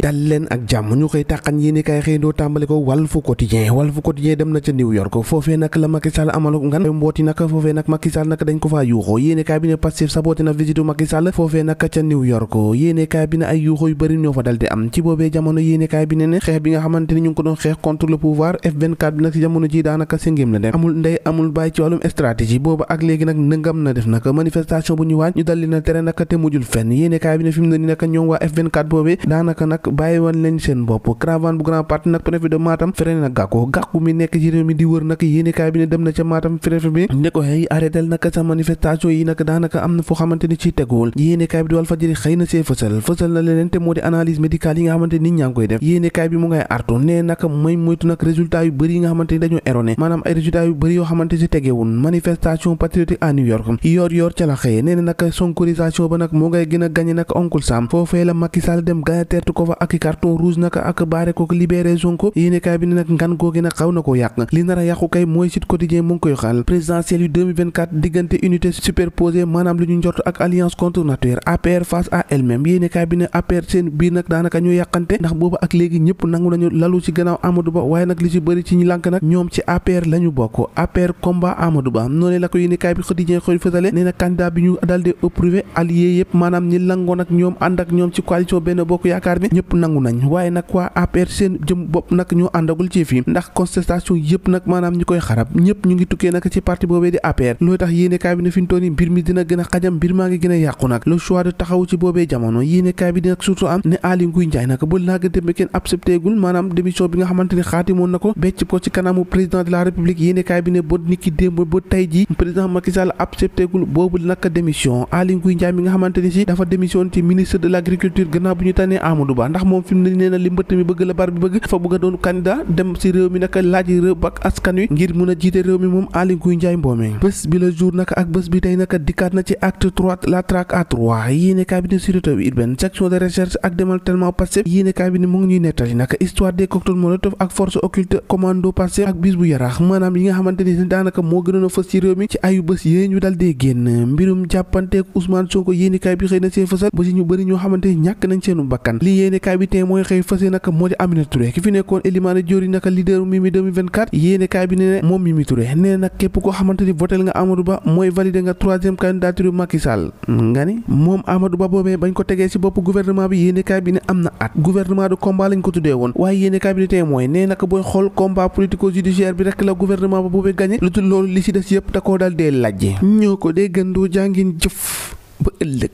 dal leen ak jàmm ñu koy tàqan yéeni kaay xëy doo tàmbale ko Walf Quotidien dem na ca New York foofee nag la Macky Sall amal ngan mbooti nag foofee nag Macky Sall nag dañ ko faa yuuxoo yéeni kaay bi ne Pastef saboté na visite Macky Sall foofee nag ca New York yéeni kaay bi ne ay yuuxoo yu bëri ñoo fa dal di am ci boobee jamono yéeni kaay bi ne xeex bi nga xamante ni ñu ngi ko doon xeex contre le pouvoir F24 bi nag ci jamono ji daanaka singim la dem amul ndey amul bàyyi ci wàllum stratégie boobu ak léegi nag nëngam na def nag manifestation bu ñu waaj ñu dal li na tere nag te mujjul fenn yéeni kaay bi ne fi mu ne ni nag ñoom waa F24 boobee daanaka nag bàyyi woon leen seen bopp caravane bu grand parti nag préfet de Matam freiné na gàkku mi nekk ci réew mi di wër nag yéenekaay bi ne dem na ca Matam préfet bi ne ko hey arrêtel nag sa manifestation yi nag daanaka am na foo xamante ni ci teguwul yéenekaay bi di Walfadjri xëy na see fësal na leneen te moo di analyse médicale yi nga xamante nit ñaa ngi koy def yéenekaay bi mu ngay artu ne nag may moytu nag résultat yu bëri yi nga xamante ni dañoo erroné maanaam ay résultats yu bëri yoo xamante si tegewul manifestation patriotique à New York yor ca la xëye nee na nag sonkorisation ba nag moo ngay gën a gagné nag oncle Sam foofee la Macky Sall dem gaaya teertu ko fa ak carton rouge naka ak baare ko libéré Sonko yéenekaay bi ne nag ngan googi nag xaw na koo yàq li nar a yàqu kay mooy Sud Quotidien mu ngi koy xaal présidentielle yu 2024 diggante unité superposée maanaam lu ñu njort ak alliance contre nature APR face à elle-même yéenekaay bi ne APR seen biir nag daanaka ñu yàqante ndax booba ak léegi ñëpp nangu nañu lalu ci gannaaw Amadou Ba waaye nag li ci bëri ci ñi lànk nag ñoom ci APR la ñu bokk APR combat Amadou Ba noonu la ko yéenekaay bi Quotidien xëy fësale nee na candidat bi ñu daldi approuvé allié yëpp maanaam ñi langoon ak ñoom ànd ak ñoom ci coalition Benno Bokk Yaakaar bi ñëpp nangu nañ waaye nag waa APR seen jëm bopp nag ñoo àndagul ci fii ndax contestation yëpp nag maanaam ñi koy xarab ñëpp ñu ngi tukkee nag ci parti boobee di APR loolu tax yéenekaay bi ne fi ñu toll nii mbir mi dina gën a xajam mbir maa ngi gën a yàqu nag le choix de taxaw ci boobee jamono yéenekaay bi nag surtout am ne Aly Ngouille Ndiaye nag ba laaga dembe kenn accepté gul maanaam démission bi nga xamante ni xaatimoon na ko becc ko ci kanamu président de la république yéenekaay bi ne ba niki démb ba tey ji président Macky Sall accepté gul boobu nag démission Aly Ngouille Ndiaye mi nga xamante ni si dafa démission ci ministre de l'agriculture gannaaw bu ñu tànnee Amadou Ba ndax moom fi mu ne nee na li mbëtt mi bëgg la bar bi bëgg fa bëgg a doon candidat dem ci réew mi naka laaj réew ak askan wi ngir mun a jiite réew mi moom Aly Ngouille Ndiaye Mbomé bés bi la jour naka ak bés bi tey naka dikkaat na ci acte 3 la traque à 3 yéenekaay bi ne sûreté urbaine section de recherche ak démantèlement Pastef yéenekaay bi ne mu ngi ñuy nettali naka histoire des cocktails molotov ak force occulte commando Pastef ak bis bu yaraax maanaam yi nga xamante ni daanaka moo gënoon a fës ci réew mi ci ayu bés yée ñu dal dee génn mbirum jàppanteek Ousmane Sonko yéenekaay bi xëy na see fësal ba ci ñu bëri ñoo xamante ni ñàkk nañ seenu bakkan li yéenekaay bi tey mooy xëy fësee naka moo di Aminata Touré ki fi nekkoon Elimane Diori naka leader Mimi 2024 yéenekaay bi ne moom Mimi Touré nee nag képp koo xamante ni votel nga Amadou Ba mooy validé nga troisième candidature Macky Sall nga ni moom Amadou Ba boobee bañ ko tegee ci bopp gouvernement bi yéenekaay bi ne am na at gouvernement de combat lañ ko tuddee woon waaye yéenekaay bi ne tey mooy nee naka booy xool combat politico judiciaire bi rek la gouvernement ba boobee gagné lu dul loolu li ci des yëpp da koo dal dee lajje ñoo ko dee gëndu jàngin jëf ba ëllëg